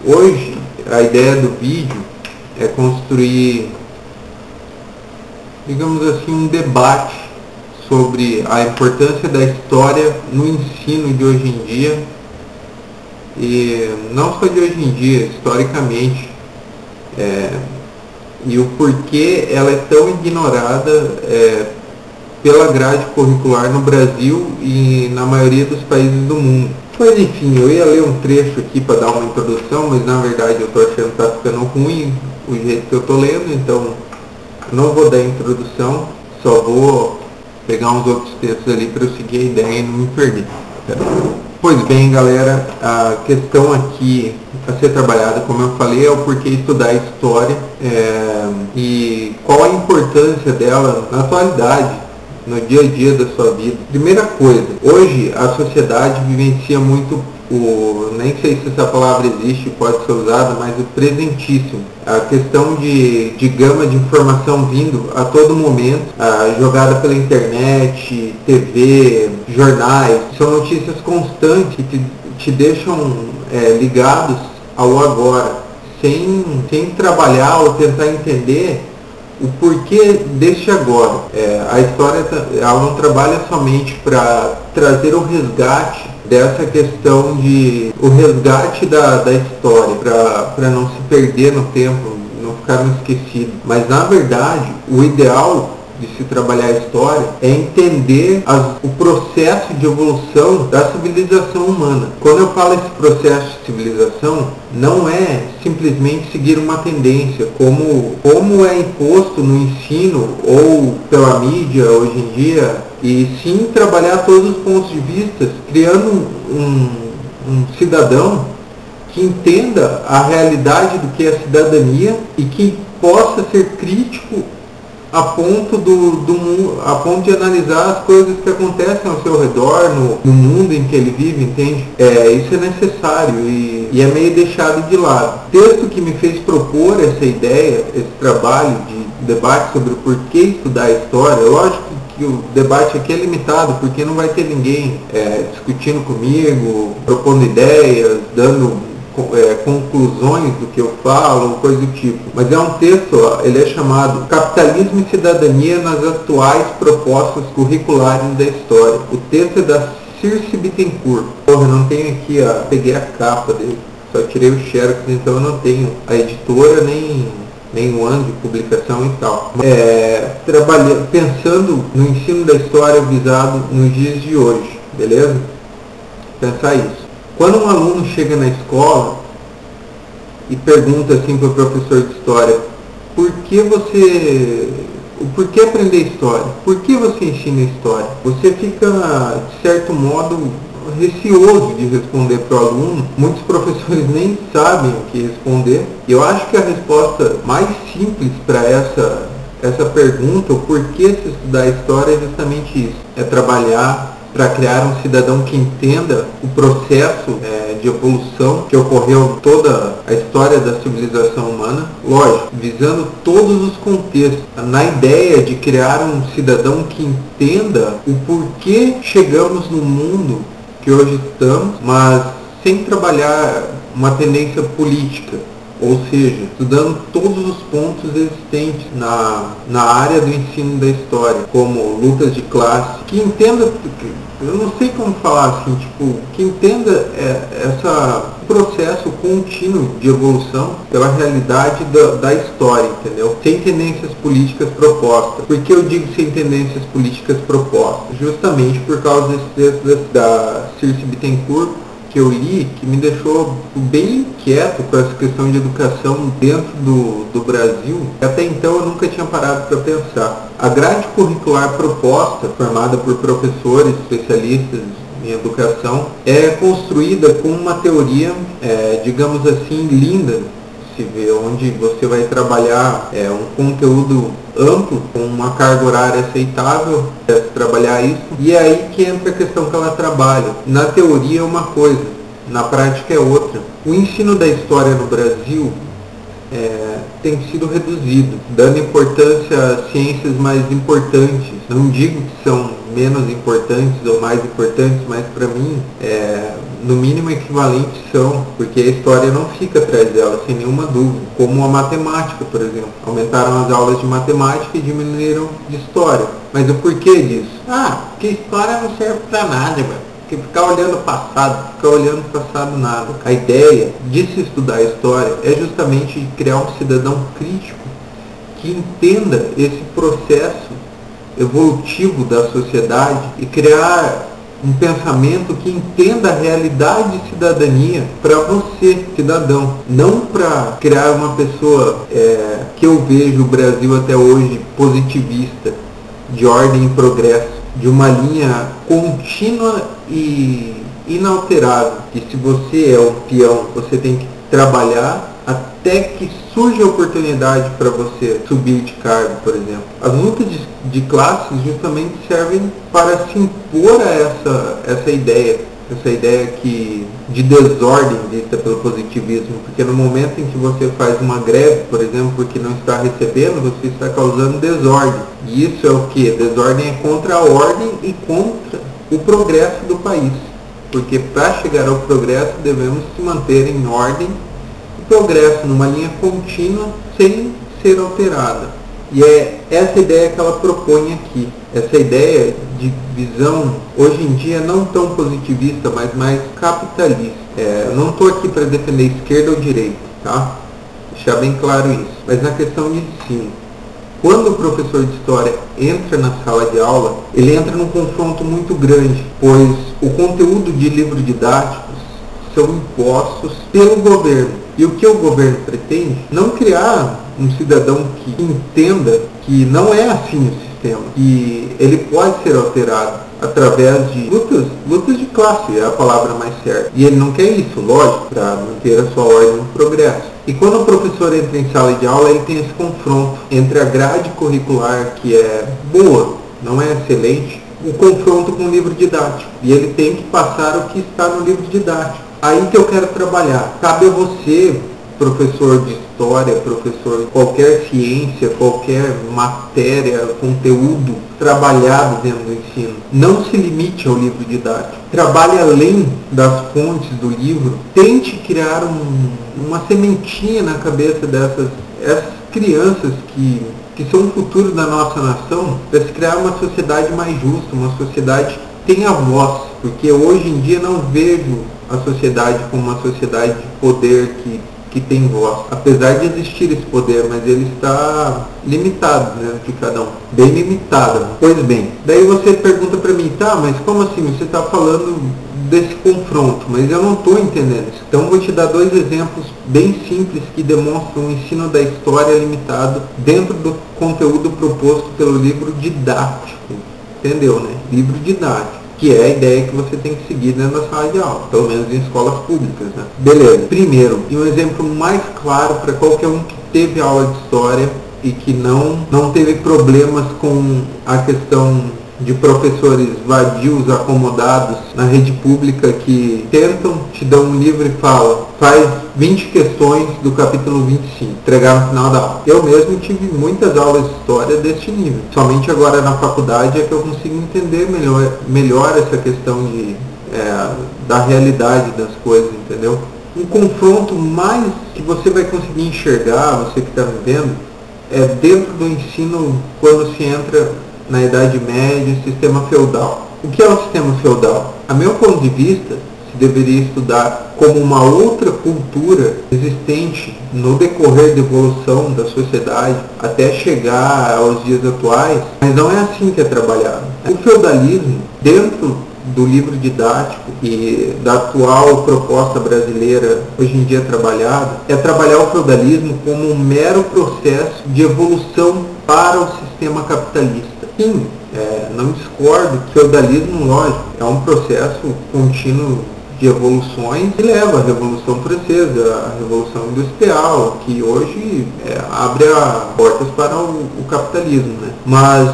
Hoje, a ideia do vídeo é construir, digamos assim, um debate sobre a importância da história no ensino de hoje em dia, e não só de hoje em dia, historicamente, e o porquê ela é tão ignorada pela grade curricular no Brasil e na maioria dos países do mundo. Mas enfim, eu ia ler um trecho aqui para dar uma introdução, mas na verdade eu estou achando que está ficando ruim o jeito que eu estou lendo, então eu não vou dar a introdução, só vou pegar uns outros textos ali para eu seguir a ideia e não me perder. Pois bem, galera, a questão aqui a ser trabalhada, como eu falei, é o porquê estudar a história e qual a importância dela na atualidade, no dia a dia da sua vida. Primeira coisa, hoje a sociedade vivencia muito nem sei se essa palavra existe, pode ser usada, mas o presentíssimo. A questão de gama de informação vindo a todo momento, jogada pela internet, TV, jornais, são notícias constantes que te deixam ligados ao agora, sem trabalhar ou tentar entender o porquê deste agora. A história ela não trabalha somente para trazer o resgate dessa questão o resgate da história, para não se perder no tempo, não ficar esquecido. Mas na verdade, o ideal de se trabalhar a história é entender o processo de evolução da civilização humana. Quando eu falo esse processo de civilização, não é simplesmente seguir uma tendência, como é imposto no ensino ou pela mídia hoje em dia, e sim trabalhar todos os pontos de vista, criando um cidadão que entenda a realidade do que é a cidadania e que possa ser crítico a ponto de analisar as coisas que acontecem ao seu redor, no mundo em que ele vive, entende? Isso é necessário e é meio deixado de lado. O texto que me fez propor essa ideia, esse trabalho de debate sobre o porquê estudar a história, lógico que o debate aqui é limitado, porque não vai ter ninguém discutindo comigo, propondo ideias, dando conclusões do que eu falo, coisa do tipo. Mas é um texto, ele é chamado Capitalismo e Cidadania nas Atuais Propostas Curriculares da História. O texto é da Circe Bittencourt. Porra, eu não tenho aqui, peguei a capa dele, só tirei o xerox, então eu não tenho a editora nem o ano de publicação e tal. Pensando no ensino da história visado nos dias de hoje, beleza? Pensar isso. Quando um aluno chega na escola e pergunta assim para o professor de história, por que aprender história? Por que você ensina história? Você fica, de certo modo, receoso de responder para o aluno. Muitos professores nem sabem o que responder. E eu acho que a resposta mais simples para essa pergunta, o porquê se estudar história, é justamente isso. É trabalhar para criar um cidadão que entenda o processo de evolução que ocorreu toda a história da civilização humana, lógico, visando todos os contextos, na ideia de criar um cidadão que entenda o porquê chegamos no mundo que hoje estamos, mas sem trabalhar uma tendência política, ou seja, estudando todos os pontos existentes na área do ensino da história, como lutas de classe, que entenda, eu não sei como falar assim, que entenda esse processo contínuo de evolução pela realidade da história, entendeu? Sem tendências políticas propostas. Por que eu digo sem tendências políticas propostas? Justamente por causa desse texto da Circe Bittencourt, que eu li, que me deixou bem inquieto com essa questão de educação dentro do Brasil. Até então eu nunca tinha parado para pensar. A grade curricular proposta, formada por professores especialistas em educação, é construída com uma teoria, digamos assim, linda, se vê, onde você vai trabalhar um conteúdo amplo, com uma carga horária aceitável, trabalhar isso, e é aí que entra a questão que ela trabalha. Na teoria é uma coisa, na prática é outra. O ensino da história no Brasil tem sido reduzido, dando importância a ciências mais importantes. Não digo que são menos importantes ou mais importantes, mas para mim, no mínimo equivalentes são, porque a história não fica atrás dela, sem nenhuma dúvida. Como a matemática, por exemplo. Aumentaram as aulas de matemática e diminuíram de história. Mas o porquê disso? Porque história não serve para nada, velho. Porque ficar olhando o passado nada. A ideia de se estudar a história é justamente criar um cidadão crítico que entenda esse processo evolutivo da sociedade e criar um pensamento que entenda a realidade de cidadania para você, cidadão. Não para criar uma pessoa que eu vejo o Brasil até hoje positivista, de ordem e progresso, de uma linha contínua e inalterável, que se você é um peão, você tem que trabalhar até que surja a oportunidade para você subir de cargo, por exemplo. As lutas de classes justamente servem para se impor a essa ideia de desordem vista pelo positivismo, porque no momento em que você faz uma greve, por exemplo, porque não está recebendo, você está causando desordem. E isso é o que? Desordem é contra a ordem e contra o progresso do país, porque para chegar ao progresso devemos se manter em ordem e progresso, numa linha contínua, sem ser alterada. E é essa ideia que ela propõe aqui, essa ideia de visão, hoje em dia, não tão positivista, mas mais capitalista. Eu não estou aqui para defender esquerda ou direita, tá? Deixar bem claro isso. Mas na questão de ensino, quando o professor de história entra na sala de aula, ele entra num confronto muito grande, pois o conteúdo de livros didáticos são impostos pelo governo. E o que o governo pretende? Não criar um cidadão que entenda que não é assim o sistema, que ele pode ser alterado através de lutas de classe, é a palavra mais certa. E ele não quer isso, lógico, para manter a sua ordem no progresso. E quando o professor entra em sala de aula, ele tem esse confronto entre a grade curricular, que é boa, não é excelente, o confronto com o livro didático. E ele tem que passar o que está no livro didático. Aí que eu quero trabalhar. Cabe a você, professor de história, professor de qualquer ciência, qualquer matéria, conteúdo trabalhado dentro do ensino. Não se limite ao livro didático. Trabalhe além das fontes do livro. Tente criar uma sementinha na cabeça essas crianças que são o futuro da nossa nação, para se criar uma sociedade mais justa, uma sociedade que tenha voz. Porque hoje em dia não vejo a sociedade como uma sociedade de poder que tem voz. Apesar de existir esse poder, mas ele está limitado, né, de cada um. Bem limitado. Pois bem, daí você pergunta para mim, tá, mas como assim? Você está falando desse confronto, mas eu não estou entendendo isso. Então vou te dar dois exemplos bem simples que demonstram o ensino da história limitado dentro do conteúdo proposto pelo livro didático. Entendeu, né? Livro didático. Que é a ideia que você tem que seguir dentro da sala de aula, pelo menos em escolas públicas, né? Beleza. Primeiro, e um exemplo mais claro para qualquer um que teve aula de história e que não teve problemas com a questão de professores vadios, acomodados na rede pública que tentam, te dão um livro e falam, faz 20 questões do capítulo 25, entregar no final da aula. Eu mesmo tive muitas aulas de história deste nível. Somente agora na faculdade é que eu consigo entender melhor essa questão da realidade das coisas, entendeu? Um confronto mais que você vai conseguir enxergar, você que está me vendo, é dentro do ensino quando se entra na Idade Média, sistema feudal. O que é o sistema feudal? A meu ponto de vista, se deveria estudar como uma outra cultura existente no decorrer da evolução da sociedade até chegar aos dias atuais, mas não é assim que é trabalhado. O feudalismo, dentro do livro didático e da atual proposta brasileira hoje em dia trabalhada, é trabalhar o feudalismo como um mero processo de evolução para o sistema capitalista. Sim, não discordo que o feudalismo, lógico, é um processo contínuo de evoluções que leva à Revolução Francesa, a Revolução Industrial, que hoje abre as portas para o capitalismo, né? Mas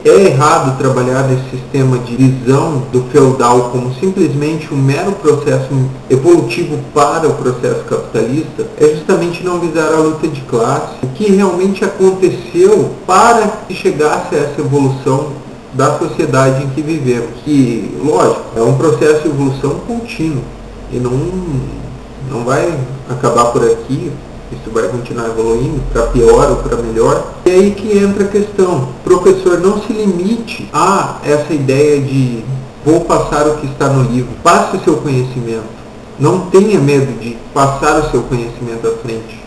é errado trabalhar nesse sistema de visão do feudal como simplesmente um mero processo evolutivo para o processo capitalista, é justamente não visar a luta de classe, o que realmente aconteceu para que chegasse a essa evolução da sociedade em que vivemos. E, lógico, é um processo de evolução contínuo e não vai acabar por aqui. Isso vai continuar evoluindo para pior ou para melhor. E aí que entra a questão. O professor não se limite a essa ideia de vou passar o que está no livro. Passe o seu conhecimento. Não tenha medo de passar o seu conhecimento à frente.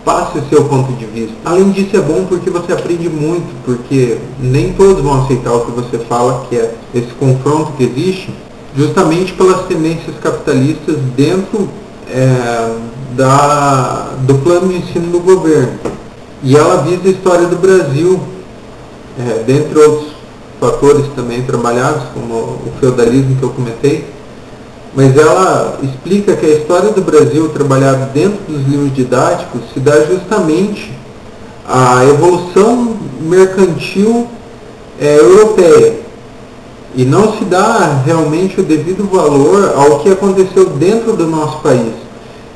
Passe o seu ponto de vista. Além disso, é bom porque você aprende muito, porque nem todos vão aceitar o que você fala, que é esse confronto que existe, justamente pelas tendências capitalistas dentro do plano de ensino do governo. E ela visa a história do Brasil, dentre outros fatores também trabalhados, como o feudalismo que eu comentei. Mas ela explica que a história do Brasil, trabalhada dentro dos livros didáticos, se dá justamente à evolução mercantil europeia. E não se dá realmente o devido valor ao que aconteceu dentro do nosso país.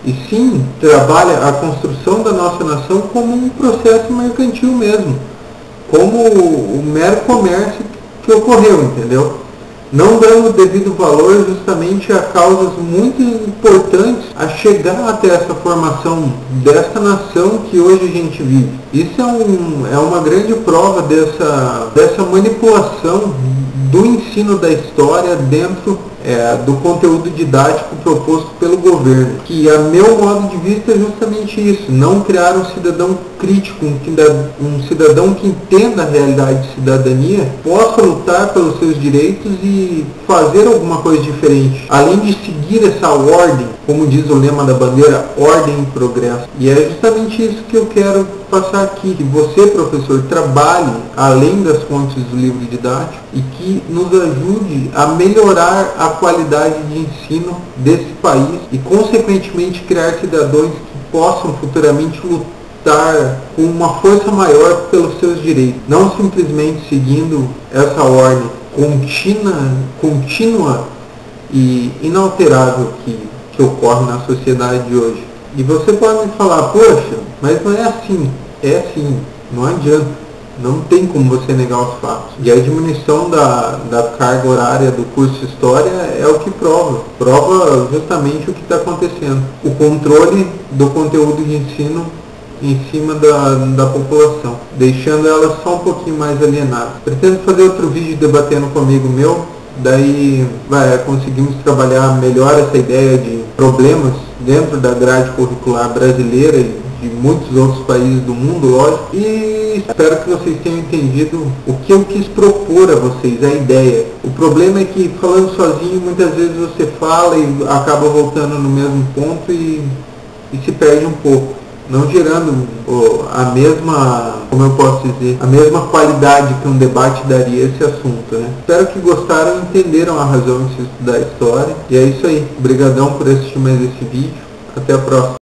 E sim, trabalha a construção da nossa nação como um processo mercantil mesmo. Como o mero comércio que ocorreu, entendeu? Não dando o devido valor justamente a causas muito importantes a chegar até essa formação dessa nação que hoje a gente vive. Isso é uma grande prova dessa manipulação do ensino da história dentro do conteúdo didático proposto pelo governo, que a meu modo de vista é justamente isso, não criar um cidadão crítico, um cidadão que entenda a realidade de cidadania, possa lutar pelos seus direitos e fazer alguma coisa diferente, além de seguir essa ordem, como diz o lema da bandeira, ordem e progresso. E é justamente isso que eu quero passar aqui, que você, professor, trabalhe além das fontes do livro didático e que nos ajude a melhorar a qualidade de ensino desse país e, consequentemente, criar cidadãos que possam futuramente lutar com uma força maior pelos seus direitos, não simplesmente seguindo essa ordem contínua e inalterável que ocorre na sociedade de hoje. E você pode me falar, poxa, mas não é assim. É assim, não adianta. Não tem como você negar os fatos. E a diminuição da carga horária do curso de História é o que prova. Prova justamente o que está acontecendo. O controle do conteúdo de ensino em cima da população, deixando ela só um pouquinho mais alienada. Pretendo fazer outro vídeo debatendo com um amigo meu, daí conseguimos trabalhar melhor essa ideia de problemas dentro da grade curricular brasileira e de muitos outros países do mundo, lógico, e espero que vocês tenham entendido o que eu quis propor a vocês, a ideia. O problema é que falando sozinho, muitas vezes você fala e acaba voltando no mesmo ponto e se perde um pouco, não gerando a mesma, como eu posso dizer, a mesma qualidade que um debate daria esse assunto, né? Espero que gostaram e entenderam a razão de se estudar a história. E é isso aí. Obrigadão por assistir mais esse vídeo. Até a próxima.